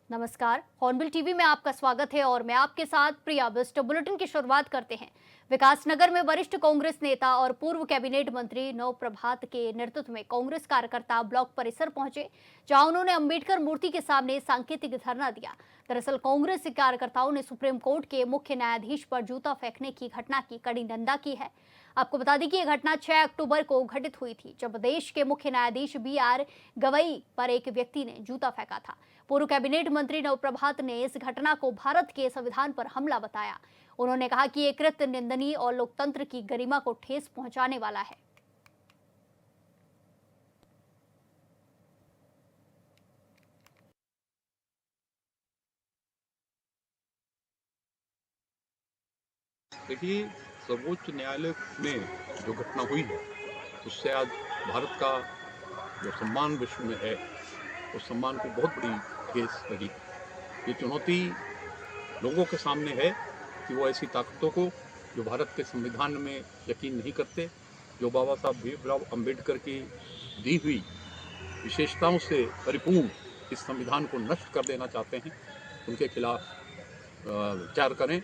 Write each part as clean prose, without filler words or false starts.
नमस्कार, hornbill TV में आपका स्वागत है और मैं आपके साथ प्रिया। बिस्ट बुलेटिन की शुरुआत करते हैं। विकासनगर में वरिष्ठ कांग्रेस नेता और पूर्व कैबिनेट मंत्री नव प्रभात के नेतृत्व में कांग्रेस कार्यकर्ता ब्लॉक परिसर पहुंचे, जहां उन्होंने अंबेडकर मूर्ति के सामने सांकेतिक धरना दिया। दरअसल कांग्रेस कार्यकर्ताओं ने सुप्रीम कोर्ट के मुख्य न्यायाधीश पर जूता फेंकने की घटना की कड़ी निंदा की है। आपको बता दें कि यह घटना 6 अक्टूबर को घटित हुई थी, जब देश के मुख्य न्यायाधीश BR गवई पर एक व्यक्ति ने जूता फेंका था। पूर्व कैबिनेट मंत्री नव प्रभात ने इस घटना को भारत के संविधान पर हमला बताया। उन्होंने कहा कि ये कृत्य निंदनीय और लोकतंत्र की गरिमा को ठेस पहुंचाने वाला है। देखिए, सर्वोच्च न्यायालय में जो घटना हुई है, उससे आज भारत का जो सम्मान विश्व में है, उस सम्मान को बहुत बड़ी ठेस लगी। ये चुनौती लोगों के सामने है कि वो ऐसी ताकतों को, जो भारत के संविधान में यकीन नहीं करते, जो बाबा साहब भीमराव अंबेडकर की दी हुई विशेषताओं से परिपूर्ण इस संविधान को नष्ट कर देना चाहते हैं, उनके खिलाफ विचार करें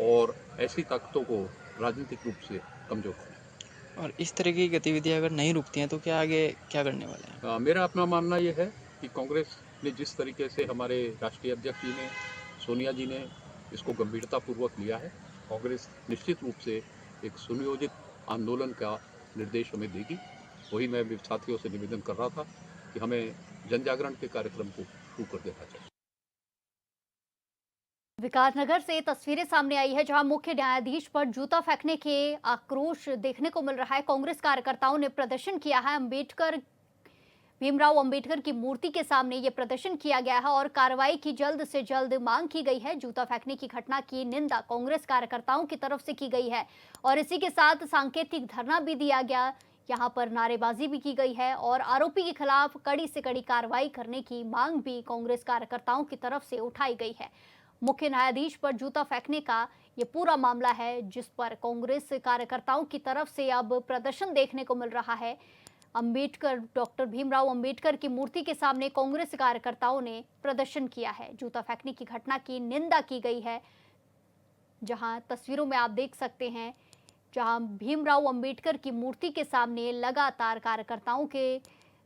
और ऐसी ताकतों को राजनीतिक रूप से कमजोर करें। और इस तरह की गतिविधियां अगर नहीं रुकती हैं तो क्या आगे क्या करने वाले हैं? मेरा अपना मानना ये है कि कांग्रेस ने जिस तरीके से हमारे राष्ट्रीय अध्यक्ष जी ने, सोनिया जी ने इसको गंभीरतापूर्वक लिया है, कांग्रेस निश्चित रूप से एक सुनियोजित आंदोलन का निर्देश हमें देगी। वही मैं भी साथियों से निवेदन कर रहा था कि हमें जन जागरण के कार्यक्रम को शुरू कर देना चाहिए। विकासनगर से तस्वीरें सामने आई है, जहां मुख्य न्यायाधीश पर जूता फेंकने के आक्रोश देखने को मिल रहा है। कांग्रेस कार्यकर्ताओं ने प्रदर्शन किया है। भीमराव अंबेडकर की मूर्ति के सामने ये प्रदर्शन किया गया है और कार्रवाई की जल्द से जल्द मांग की गई है। जूता फेंकने की घटना की निंदा कांग्रेस कार्यकर्ताओं की तरफ से की गई है और इसी के साथ सांकेतिक धरना भी दिया गया। यहाँ पर नारेबाजी भी की गई है और आरोपी के खिलाफ कड़ी से कड़ी कार्रवाई करने की मांग भी कांग्रेस कार्यकर्ताओं की तरफ से उठाई गई है। मुख्य न्यायाधीश पर जूता फेंकने का ये पूरा मामला है, जिस पर कांग्रेस कार्यकर्ताओं की तरफ से अब प्रदर्शन देखने को मिल रहा है। डॉक्टर भीमराव अंबेडकर की मूर्ति के सामने कांग्रेस कार्यकर्ताओं ने प्रदर्शन किया है। जूता फेंकने की घटना की निंदा की गई है। जहां तस्वीरों में आप देख सकते हैं, जहां भीमराव अंबेडकर की मूर्ति के सामने लगातार कार्यकर्ताओं के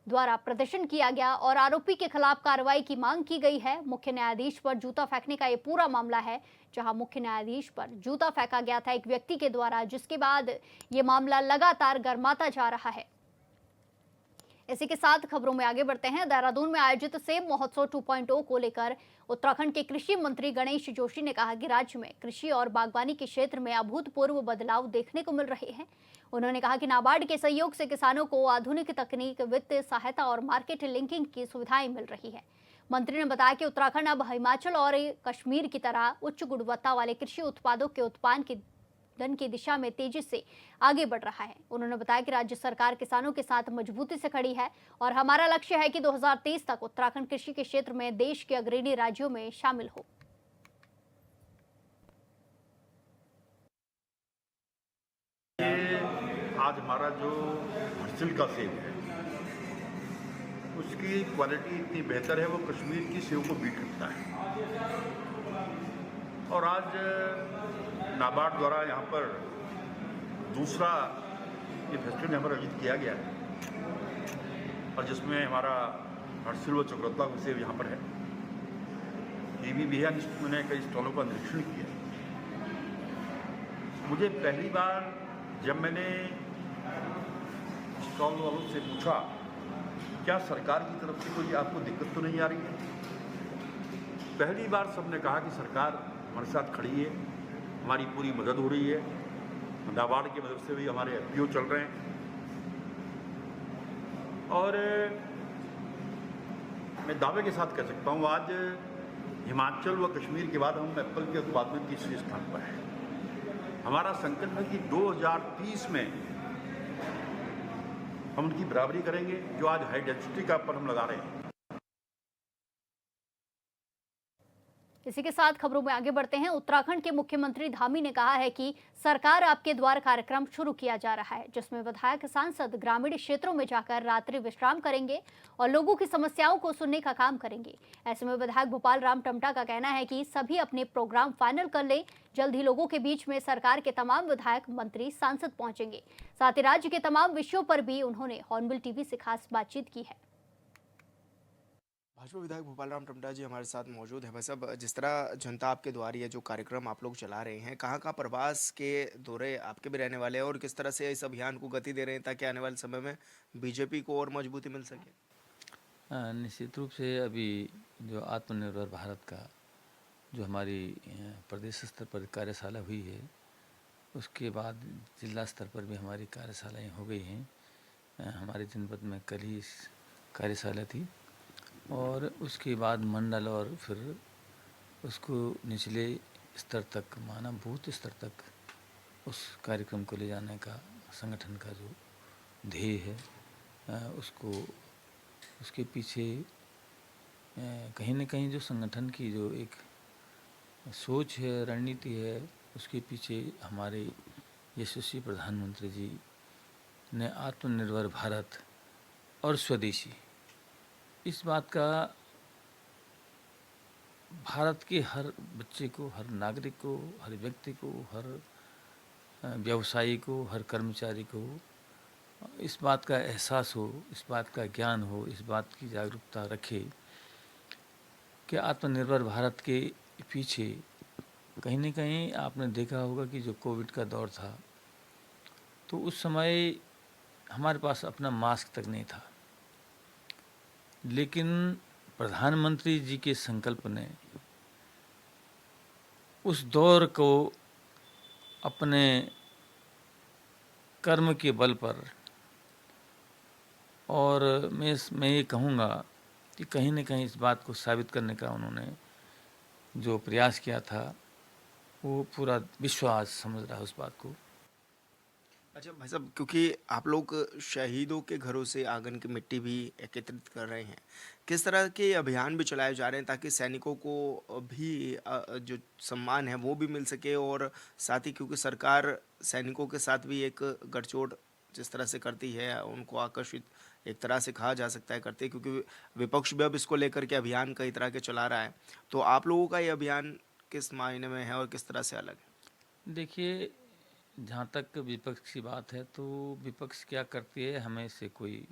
द्वारा प्रदर्शन किया गया और आरोपी के खिलाफ कार्रवाई की मांग की गई है। मुख्य न्यायाधीश पर जूता फेंकने का ये पूरा मामला है, जहां मुख्य न्यायाधीश पर जूता फेंका गया था एक व्यक्ति के द्वारा, जिसके बाद ये मामला लगातार गर्माता जा रहा है। इसी के साथ खबरों में आगे बढ़ते हैं। देहरादून में आयोजित सेब महोत्सव 2.0 को लेकर उत्तराखंड के कृषि मंत्री गणेश जोशी ने कहा कि राज्य में कृषि और बागवानी के क्षेत्र में अभूतपूर्व बदलाव देखने को मिल रहे हैं। उन्होंने कहा कि नाबार्ड के सहयोग से किसानों को आधुनिक तकनीक, वित्तीय सहायता और मार्केट लिंकिंग की सुविधाएं मिल रही है। मंत्री ने बताया कि उत्तराखंड अब हिमाचल और कश्मीर की तरह उच्च गुणवत्ता वाले कृषि उत्पादों के उत्पादन की दिशा में तेजी से आगे बढ़ रहा है। उन्होंने बताया कि राज्य सरकार किसानों के साथ मजबूती से खड़ी है और हमारा लक्ष्य है कि 2023 तक उत्तराखंड कृषि के क्षेत्र में देश के अग्रणी राज्यों में शामिल हो। आज हमारा जो हर्सिल का सेब है, उसकी क्वालिटी इतनी बेहतर है, वो कश्मीर की सेब को बीट करता है। और आज नाबार्ड द्वारा यहाँ पर दूसरा ये फेस्टिवल यहाँ पर आयोजित किया गया है और जिसमें हमारा हर्सिल व चक्रौता का सेब यहाँ पर है। ये भी है, मैंने कई स्टॉलों का निरीक्षण किया। मुझे पहली बार जब मैंने स्टॉल वालों से पूछा, क्या सरकार की तरफ से कोई आपको दिक्कत तो नहीं आ रही है, पहली बार सबने कहा कि सरकार हमारे साथ खड़ी है, हमारी पूरी मदद हो रही है। नाबार्ड की मदद से भी हमारे FPO चल रहे हैं और मैं दावे के साथ कह सकता हूँ आज हिमाचल व कश्मीर के बाद हम एप्पल के उत्पादन में तीसरे स्थान पर हैं। हमारा संकल्प है कि 2030 में हम उनकी बराबरी करेंगे, जो आज हाई डेंसिटी का पर हम लगा रहे हैं। इसी के साथ खबरों में आगे बढ़ते हैं। उत्तराखंड के मुख्यमंत्री धामी ने कहा है कि सरकार आपके द्वार कार्यक्रम शुरू किया जा रहा है, जिसमें विधायक सांसद ग्रामीण क्षेत्रों में जाकर रात्रि विश्राम करेंगे और लोगों की समस्याओं को सुनने का काम करेंगे। ऐसे में विधायक भोपाल राम टमटा का कहना है कि सभी अपने प्रोग्राम फाइनल कर ले, जल्द ही लोगों के बीच में सरकार के तमाम विधायक, मंत्री, सांसद पहुंचेंगे। साथ ही राज्य के तमाम विषयों पर भी उन्होंने हॉर्नबिल टीवी से खास बातचीत की है। भाजपा विधायक भोपाल राम टमटा जी हमारे साथ मौजूद है। भाई साहब, जिस तरह जनता आपके द्वार ये जो कार्यक्रम आप लोग चला रहे हैं, कहाँ कहाँ प्रवास के दौरे आपके भी रहने वाले हैं और किस तरह से इस अभियान को गति दे रहे हैं ताकि आने वाले समय में बीजेपी को और मजबूती मिल सके? निश्चित रूप से अभी जो आत्मनिर्भर भारत का जो हमारी प्रदेश स्तर पर कार्यशाला हुई है, उसके बाद जिला स्तर पर भी हमारी कार्यशालाएँ हो गई हैं। हमारे जनपद में कल ही इस कार्यशाला थी और उसके बाद मंडल और फिर उसको निचले स्तर तक, माना बूथ स्तर तक उस कार्यक्रम को ले जाने का संगठन का जो ध्येय है, उसको उसके पीछे कहीं न कहीं जो संगठन की जो एक सोच है, रणनीति है, उसके पीछे हमारे यशस्वी प्रधानमंत्री जी ने आत्मनिर्भर भारत और स्वदेशी, इस बात का भारत के हर बच्चे को, हर नागरिक को, हर व्यक्ति को, हर व्यवसायी को, हर कर्मचारी को इस बात का एहसास हो, इस बात का ज्ञान हो, इस बात की जागरूकता रखे कि आत्मनिर्भर भारत के पीछे कहीं न कहीं आपने देखा होगा कि जो कोविड का दौर था, तो उस समय हमारे पास अपना मास्क तक नहीं था, लेकिन प्रधानमंत्री जी के संकल्प ने उस दौर को अपने कर्म के बल पर, और मैं ये कहूँगा कि कहीं न कहीं इस बात को साबित करने का उन्होंने जो प्रयास किया था, वो पूरा विश्व आज समझ रहा है उस बात को। अच्छा भाई साहब, क्योंकि आप लोग शहीदों के घरों से आंगन की मिट्टी भी एकत्रित कर रहे हैं, किस तरह के अभियान भी चलाए जा रहे हैं ताकि सैनिकों को भी जो सम्मान है वो भी मिल सके, और साथ ही क्योंकि सरकार सैनिकों के साथ भी एक गठजोड़ जिस तरह से करती है, उनको आकर्षित एक तरह से कहा जा सकता है करते हैं, क्योंकि विपक्ष भी अब इसको लेकर के अभियान कई तरह के चला रहा है, तो आप लोगों का ये अभियान किस मायने में है और किस तरह से अलग है? देखिए, जहाँ तक विपक्ष की बात है, तो विपक्ष क्या करती है हमें इससे कोई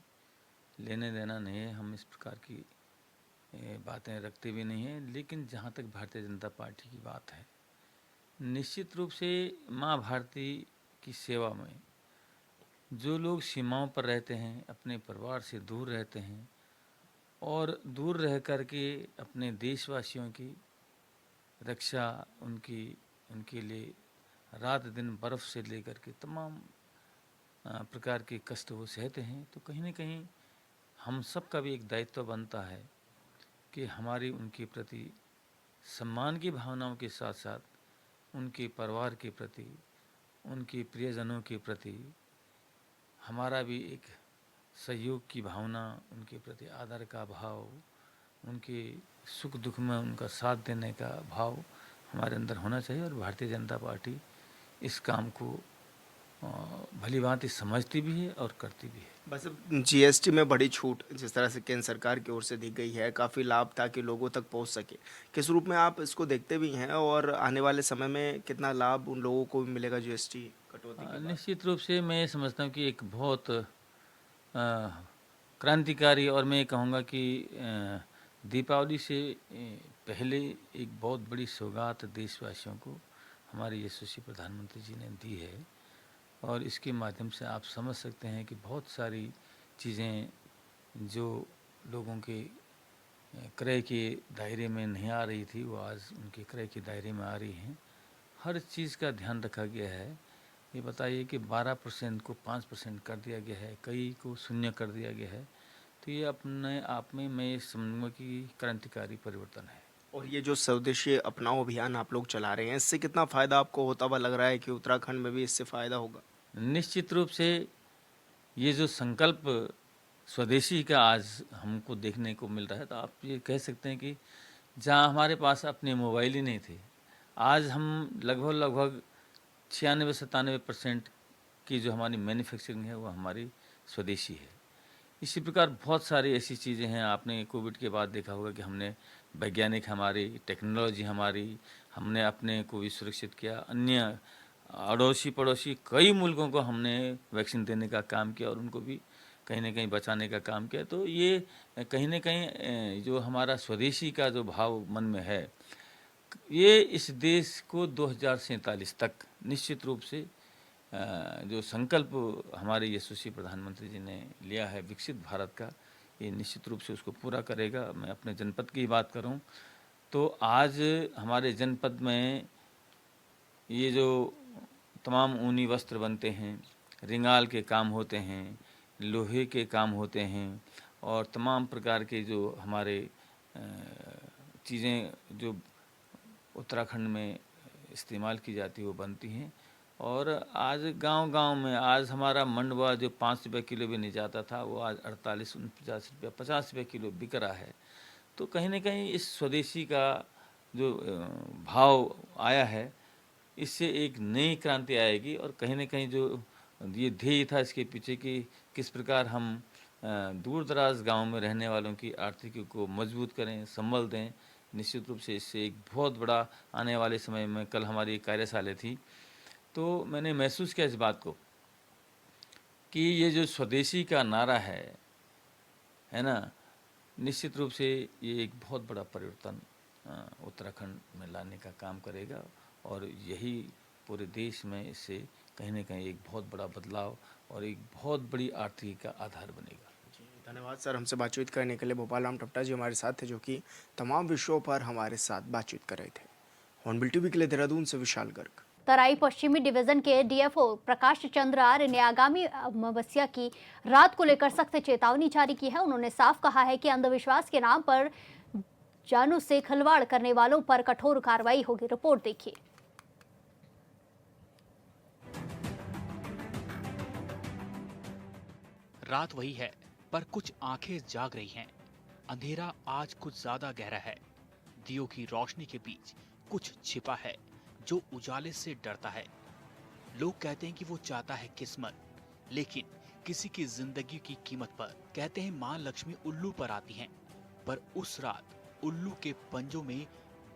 लेने देना नहीं है, हम इस प्रकार की बातें रखते भी नहीं हैं। लेकिन जहाँ तक भारतीय जनता पार्टी की बात है, निश्चित रूप से माँ भारती की सेवा में जो लोग सीमाओं पर रहते हैं, अपने परिवार से दूर रहते हैं और दूर रह कर के अपने देशवासियों की रक्षा, उनके लिए रात दिन बर्फ़ से लेकर के तमाम प्रकार के कष्ट वो सहते हैं, तो कहीं न कहीं हम सब का भी एक दायित्व बनता है कि हमारी उनके प्रति सम्मान की भावनाओं के साथ साथ उनके परिवार के प्रति, उनके प्रियजनों के प्रति हमारा भी एक सहयोग की भावना, उनके प्रति आदर का भाव, उनके सुख दुख में उनका साथ देने का भाव हमारे अंदर होना चाहिए। और भारतीय जनता पार्टी इस काम को भली भांति समझती भी है और करती भी है। बस जीएसटी में बड़ी छूट जिस तरह से केंद्र सरकार की ओर से दी गई है, काफ़ी लाभ ताकि लोगों तक पहुंच सके, किस रूप में आप इसको देखते भी हैं और आने वाले समय में कितना लाभ उन लोगों को भी मिलेगा जीएसटी कटौती के बाद? निश्चित रूप से मैं समझता हूँ कि एक बहुत क्रांतिकारी, और मैं कहूँगा कि दीपावली से पहले एक बहुत बड़ी सौगात देशवासियों को हमारे यशस्वी प्रधानमंत्री जी ने दी है, और इसके माध्यम से आप समझ सकते हैं कि बहुत सारी चीज़ें जो लोगों के क्रय के दायरे में नहीं आ रही थी, वो आज उनके क्रय के दायरे में आ रही हैं। हर चीज़ का ध्यान रखा गया है। ये बताइए कि 12% को 5% कर दिया गया है, कई को शून्य कर दिया गया है, तो ये अपने आप में मैं समझूंगा कि क्रांतिकारी परिवर्तन है। और ये जो स्वदेशी अपनाओ अभियान आप लोग चला रहे हैं, इससे कितना फ़ायदा आपको होता हुआ लग रहा है कि उत्तराखंड में भी इससे फ़ायदा होगा? निश्चित रूप से ये जो संकल्प स्वदेशी का आज हमको देखने को मिल रहा है, तो आप ये कह सकते हैं कि जहाँ हमारे पास अपने मोबाइल ही नहीं थे। आज हम लगभग 96-97% की जो हमारी मैन्युफैक्चरिंग है वो हमारी स्वदेशी है। इसी प्रकार बहुत सारी ऐसी चीज़ें हैं। आपने कोविड के बाद देखा होगा कि हमने वैज्ञानिक हमारी टेक्नोलॉजी हमारी हमने अपने को भी सुरक्षित किया। अन्य अड़ोसी पड़ोसी कई मुल्कों को हमने वैक्सीन देने का काम किया और उनको भी कहीं न कहीं बचाने का काम किया। तो ये कहीं न कहीं जो हमारा स्वदेशी का जो भाव मन में है, ये इस देश को 2047 तक निश्चित रूप से जो संकल्प हमारे यशस्वी प्रधानमंत्री जी ने लिया है विकसित भारत का, ये निश्चित रूप से उसको पूरा करेगा। मैं अपने जनपद की बात करूं तो आज हमारे जनपद में ये जो तमाम ऊनी वस्त्र बनते हैं, रिंगाल के काम होते हैं, लोहे के काम होते हैं और तमाम प्रकार के जो हमारे चीज़ें जो उत्तराखंड में इस्तेमाल की जाती है वो बनती हैं। और आज गांव-गांव में आज हमारा मंडवा जो 5 रुपये किलो भी नहीं जाता था वो आज 48-49 रुपये 50 रुपये किलो बिक रहा है। तो कहीं न कहीं इस स्वदेशी का जो भाव आया है, इससे एक नई क्रांति आएगी और कहीं न कहीं जो ये ध्येय था इसके पीछे कि किस प्रकार हम दूर दराज गाँव में रहने वालों की आर्थिकी को मजबूत करें, संबल दें। निश्चित रूप से इससे एक बहुत बड़ा आने वाले समय में कल हमारी एक कार्यशाला थी, तो मैंने महसूस किया इस बात को कि ये जो स्वदेशी का नारा है ना? निश्चित रूप से ये एक बहुत बड़ा परिवर्तन उत्तराखंड में लाने का काम करेगा और यही पूरे देश में इससे कहीं न कहीं एक बहुत बड़ा बदलाव और एक बहुत बड़ी आर्थिकी का आधार बनेगा। जी, धन्यवाद सर, हमसे बातचीत करने के लिए। भोपाल राम टपटा जी हमारे साथ थे, जो कि तमाम विषयों पर हमारे साथ बातचीत कर रहे थे। हॉर्नबिल टीवी के लिए देहरादून से विशाल गर्ग। तराई पश्चिमी डिवीजन के डीएफओ प्रकाश चंद्र आर्य ने आगामी अमावस्या की रात को लेकर सख्त चेतावनी जारी की है। उन्होंने साफ कहा है कि अंधविश्वास के नाम पर जानों से खिलवाड़ करने वालों पर कठोर कार्रवाई होगी। रिपोर्ट देखिए। रात वही है पर कुछ आंखें जाग रही हैं। अंधेरा आज कुछ ज्यादा गहरा है। दियों की रोशनी के बीच कुछ छिपा है जो उजाले से डरता है। लोग कहते हैं कि वो चाहता है किस्मत, लेकिन किसी की जिंदगी की कीमत पर। कहते हैं मां लक्ष्मी उल्लू पर आती हैं, पर उस रात उल्लू के पंजों में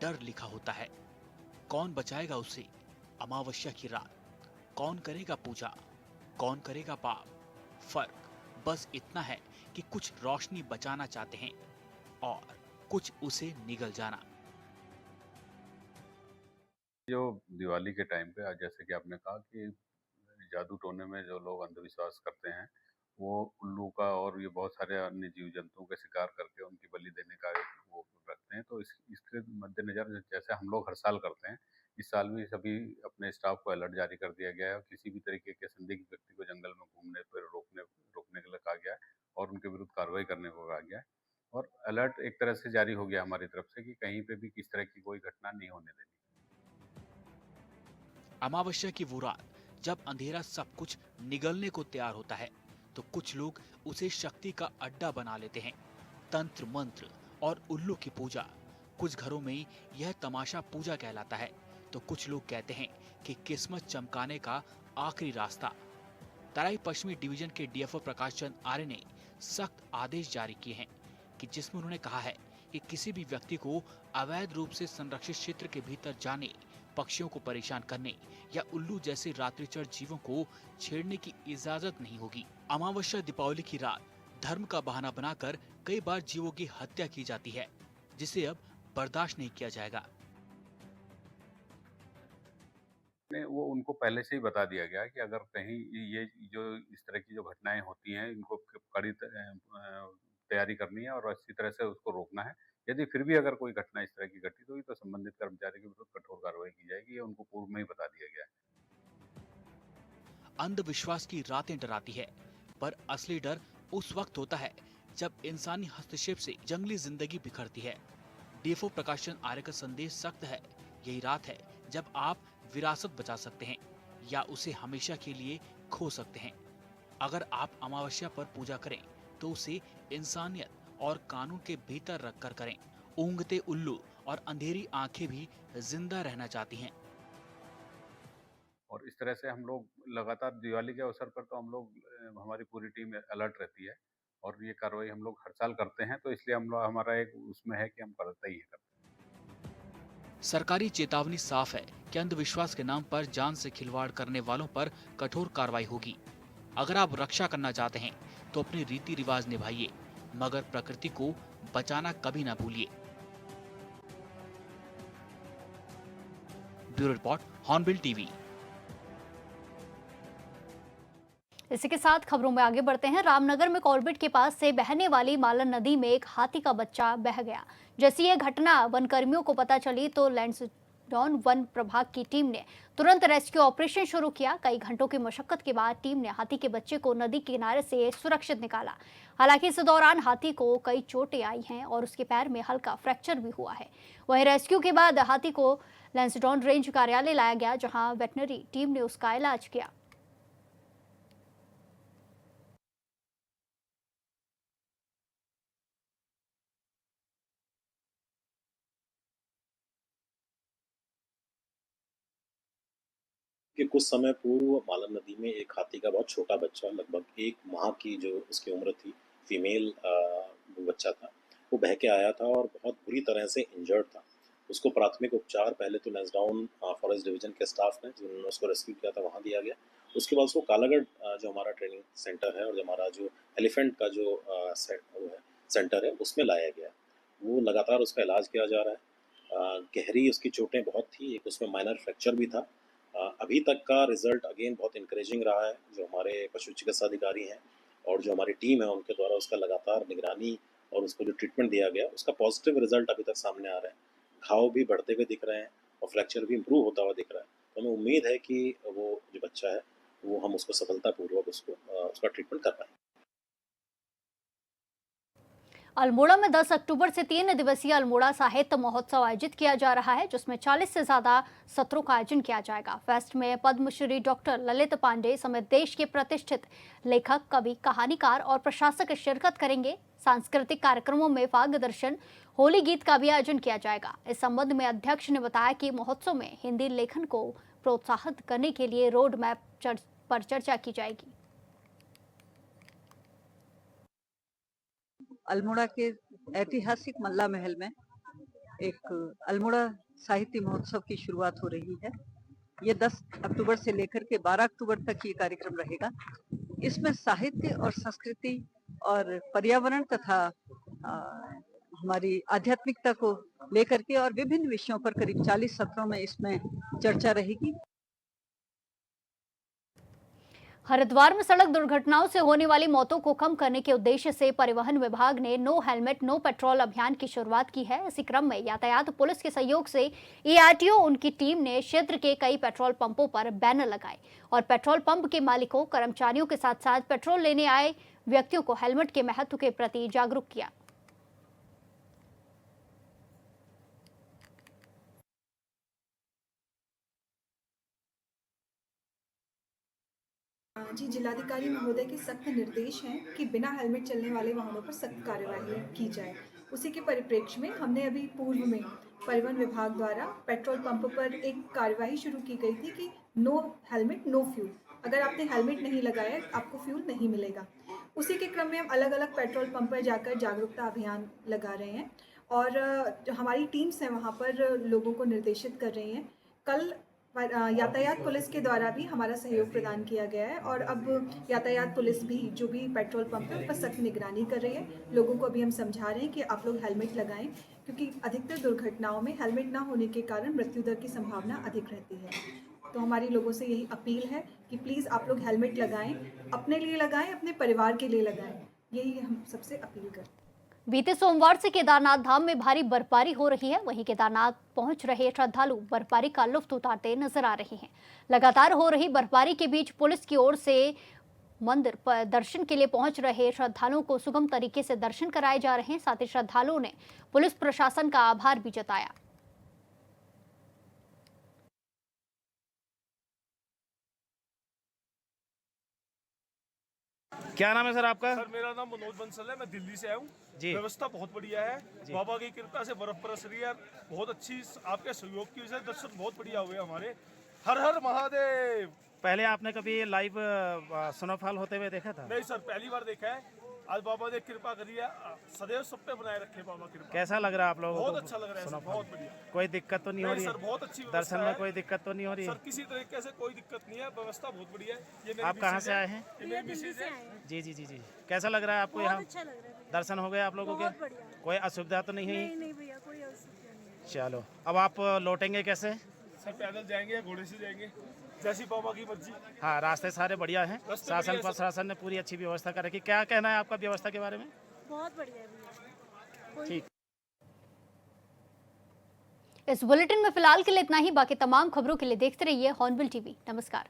डर लिखा होता है। कौन बचाएगा उसे अमावस्या की रात? कौन करेगा पूजा, कौन करेगा पाप? फर्क बस इतना है कि कुछ रोशनी बचाना चाहते हैं और कुछ उसे निगल जाना। जो दिवाली के टाइम पे आज जैसे कि आपने कहा कि जादू टोने में जो लोग अंधविश्वास करते हैं, वो उल्लू का और ये बहुत सारे अन्य जीव जंतुओं का शिकार करके उनकी बलि देने का एक वो रखते हैं। तो इसके मद्देनजर जैसे हम लोग हर साल करते हैं, इस साल भी सभी अपने स्टाफ को अलर्ट जारी कर दिया गया है और किसी भी तरीके के संदिग्ध व्यक्ति को जंगल में घूमने पर रोकने के लिए कहा गया है और उनके विरुद्ध कार्रवाई करने को कहा गया है। और अलर्ट एक तरह से जारी हो गया हमारी तरफ से कि कहीं पे भी किस तरह की कोई घटना नहीं होने देनी। अमावस्या की वो रात जब अंधेरा सब कुछ निगलने को तैयार होता है, तो कुछ लोग उसे शक्ति का अड्डा बना लेते हैं। तंत्र मंत्र और उल्लू की पूजा। कुछ घरों में यह तमाशा पूजा कहलाता है, तो कुछ लोग कहते हैं कि किस्मत चमकाने का आखिरी रास्ता। तराई पश्चिमी डिवीजन के डीएफओ प्रकाश चंद्र आर्य ने सख्त आदेश जारी किए हैं कि जिसमें उन्होंने कहा है कि किसी भी व्यक्ति को अवैध रूप से संरक्षित क्षेत्र के भीतर जाने, पक्षियों को परेशान करने या उल्लू जैसे रात्रिचर जीवों को छेड़ने की इजाजत नहीं होगी। अमावस्या दीपावली की रात धर्म का बहाना बनाकर कई बार जीवों की हत्या की जाती है, जिसे अब बर्दाश्त नहीं किया जाएगा। वो उनको पहले से ही बता दिया गया कि अगर कहीं ये जो इस तरह की जो घटनाएं होती हैं, इनको कड़ी तैयारी करनी है और अच्छी तरह से उसको रोकना है। यदि फिर भी अगर कोई घटना इस तरह की घटित हुई तो संबंधित कर्मचारी के विरुद्ध कठोर कार्रवाई की जाएगी, ये उनको पूर्व में ही बता दिया गया है। अंधविश्वास की रातें डराती है, पर असली डर उस वक्त होता है जब इंसानी हस्तक्षेप से जंगली जिंदगी बिखरती है। डीएफओ प्रकाश चंद्र आर्य का संदेश सख्त है। यही रात है जब आप विरासत बचा सकते हैं या उसे हमेशा के लिए खो सकते हैं। अगर आप अमावस्या पर पूजा करें तो उसे इंसानियत और कानून के भीतर रखकर करें। ऊँघते उल्लू और अंधेरी आंखें भी जिंदा रहना चाहती हैं। और इस तरह से हम लोग लगातार दिवाली के अवसर पर तो हम लोग हमारी पूरी टीम अलर्ट रहती है और ये कार्रवाई हम लोग हर साल करते हैं, तो इसलिए हम लोग हमारा एक उसमें है कि हम करते ही करते हैं। सरकारी चेतावनी साफ है कि अंधविश्वास के नाम पर जान से खिलवाड़ करने वालों पर कठोर कार्रवाई होगी। अगर आप रक्षा करना चाहते हैं तो अपने रीति रिवाज निभाइए, मगर प्रकृति को बचाना कभी ना भूलिए। Bureau report, hornbill TV. इसी के साथ खबरों में आगे बढ़ते हैं। रामनगर में कॉर्बेट के पास से बहने वाली मालन नदी में एक हाथी का बच्चा बह गया। जैसी यह घटना वन कर्मियों को पता चली तो लैंसडाउन वन प्रभाग की टीम ने तुरंत रेस्क्यू ऑपरेशन शुरू किया। कई घंटों की मशक्कत के बाद टीम ने हाथी के बच्चे को नदी किनारे से सुरक्षित निकाला। हालांकि इस दौरान हाथी को कई चोटें आई हैं और उसके पैर में हल्का फ्रैक्चर भी हुआ है। वहीं रेस्क्यू के बाद हाथी को लैंसडाउन रेंज कार्यालय लाया गया, जहां वेटनरी टीम ने उसका इलाज किया। कि कुछ समय पूर्व मालन नदी में एक हाथी का बहुत छोटा बच्चा, लगभग 1 माह की जो उसकी उम्र थी, फीमेल वो बच्चा था, वो बह के आया था और बहुत बुरी तरह से इंजर्ड था। उसको प्राथमिक उपचार पहले तो लैंसडाउन फॉरेस्ट डिवीजन के स्टाफ ने, जिन्होंने उसको रेस्क्यू किया था, वहाँ दिया गया। उसके बाद उसको कालागढ़ जो हमारा ट्रेनिंग सेंटर है और जो हमारा जो एलिफेंट का जो वो है सेंटर है, उसमें लाया गया। वो लगातार उसका इलाज किया जा रहा है। गहरी उसकी चोटें बहुत थी, एक उसमें माइनर फ्रैक्चर भी था। अभी तक का रिजल्ट अगेन बहुत इंकरेजिंग रहा है। जो हमारे पशु चिकित्सा अधिकारी हैं और जो हमारी टीम है, उनके द्वारा उसका लगातार निगरानी और उसको जो ट्रीटमेंट दिया गया, उसका पॉजिटिव रिजल्ट अभी तक सामने आ रहा है। घाव भी बढ़ते हुए दिख रहे हैं और फ्रैक्चर भी इम्प्रूव होता हुआ दिख रहा है। तो हमें उम्मीद है कि वो जो बच्चा है, वो हम उसको सफलतापूर्वक उसका ट्रीटमेंट कर पाएँ। अल्मोड़ा में 10 अक्टूबर से 3 दिवसीय अल्मोड़ा साहित्य महोत्सव आयोजित किया जा रहा है, जिसमें 40 से ज्यादा सत्रों का आयोजन किया जाएगा। फेस्ट में पद्मश्री डॉक्टर ललित पांडे समेत देश के प्रतिष्ठित लेखक, कवि, कहानीकार और प्रशासक शिरकत करेंगे। सांस्कृतिक कार्यक्रमों में फाग दर्शन, होली गीत का भी आयोजन किया जाएगा। इस संबंध में अध्यक्ष ने बताया कि महोत्सव में हिंदी लेखन को प्रोत्साहित करने के लिए रोड मैप पर चर्चा की जाएगी। अल्मोड़ा के ऐतिहासिक मल्ला महल में एक अल्मोड़ा साहित्य महोत्सव की शुरुआत हो रही है। ये 10 अक्टूबर से लेकर के 12 अक्टूबर तक ये कार्यक्रम रहेगा। इसमें साहित्य और संस्कृति और पर्यावरण तथा हमारी आध्यात्मिकता को लेकर के और विभिन्न विषयों पर करीब 40 सत्रों में इसमें चर्चा रहेगी। हरिद्वार में सड़क दुर्घटनाओं से होने वाली मौतों को कम करने के उद्देश्य से परिवहन विभाग ने नो हेलमेट नो पेट्रोल अभियान की शुरुआत की है। इसी क्रम में यातायात पुलिस के सहयोग से एआरटीओ उनकी टीम ने क्षेत्र के कई पेट्रोल पंपों पर बैनर लगाए और पेट्रोल पंप के मालिकों, कर्मचारियों के साथ साथ पेट्रोल लेने आए व्यक्तियों को हेलमेट के महत्व के प्रति जागरूक किया। जी, जिलाधिकारी महोदय के सख्त निर्देश हैं कि बिना हेलमेट चलने वाले वाहनों पर सख्त कार्यवाही की जाए। उसी के परिप्रेक्ष्य में हमने अभी पूर्व में परिवहन विभाग द्वारा पेट्रोल पंप पर एक कार्यवाही शुरू की गई थी कि नो हेलमेट नो फ्यूल। अगर आपने हेलमेट नहीं लगाया, आपको फ्यूल नहीं मिलेगा। उसी के क्रम में हम अलग अलग पेट्रोल पंप पर जाकर जागरूकता अभियान लगा रहे हैं और जो हमारी टीम्स हैं वहाँ पर लोगों को निर्देशित कर रही हैं। कल यातायात पुलिस के द्वारा भी हमारा सहयोग प्रदान किया गया है और अब यातायात पुलिस भी जो भी पेट्रोल पंप है उन पर सख्त निगरानी कर रही है। लोगों को अभी हम समझा रहे हैं कि आप लोग हेलमेट लगाएं, क्योंकि अधिकतर दुर्घटनाओं में हेलमेट ना होने के कारण मृत्यु दर की संभावना अधिक रहती है। तो हमारी लोगों से यही अपील है कि प्लीज़ आप लोग हेलमेट लगाएं, अपने लिए लगाएं, अपने परिवार के लिए लगाएं। यही हम सबसे अपील करते हैं। बीते सोमवार से केदारनाथ धाम में भारी बर्फबारी हो रही है। वहीं केदारनाथ पहुंच रहे श्रद्धालु बर्फबारी का लुत्फ उतारते नजर आ रहे हैं। लगातार हो रही बर्फबारी के बीच पुलिस की ओर से मंदिर पर दर्शन के लिए पहुंच रहे श्रद्धालुओं को सुगम तरीके से दर्शन कराए जा रहे हैं। साथ ही श्रद्धालुओं ने पुलिस प्रशासन का आभार भी जताया। क्या नाम है सर आपका? सर मेरा नाम मनोज बंसल है, मैं दिल्ली से आया हूँ जी। व्यवस्था बहुत बढ़िया है, बाबा की कृपा से बर्फ बरस रही है, बहुत अच्छी आपके सहयोग की वजह से दर्शन बहुत बढ़िया हुए हमारे। हर हर महादेव। पहले आपने कभी लाइव स्नोफॉल होते हुए देखा था? नहीं सर, पहली बार देखा है। आज बाबा ने कृपा करी है, सदैव सब पे बनाए रखे बाबा कृपा। कैसा लग रहा है आप लोगों को? बहुत अच्छा लग रहा है सर, बहुत बढ़िया। कोई दिक्कत तो नहीं हो रही है? सर बहुत अच्छी दर्शन में कोई दिक्कत तो नहीं हो रही है? सर किसी तरीके से कोई दिक्कत नहीं है, व्यवस्था बहुत बढ़िया है। ये आप कहाँ से आए हैं? जी जी जी जी। कैसा लग रहा है आपको यहाँ? अच्छा लग रहा है। दर्शन हो गए आप लोगों के? कोई असुविधा तो नहीं हुई? नहीं भैया, कोई असुविधा नहीं। चलो, अब आप लौटेंगे कैसे? सर पैदल जाएंगे या घोड़े से जाएंगे, जैसी बाबा की मर्जी। हाँ, रास्ते सारे बढ़िया हैं। शासन प्रशासन ने पूरी अच्छी व्यवस्था कर रखी। क्या कहना है आपका व्यवस्था के बारे में? बहुत बढ़िया है भैया। ठीक। इस बुलेटिन में फिलहाल के लिए इतना ही। बाकी तमाम खबरों के लिए देखते रहिए हॉर्नबिल टीवी। नमस्कार।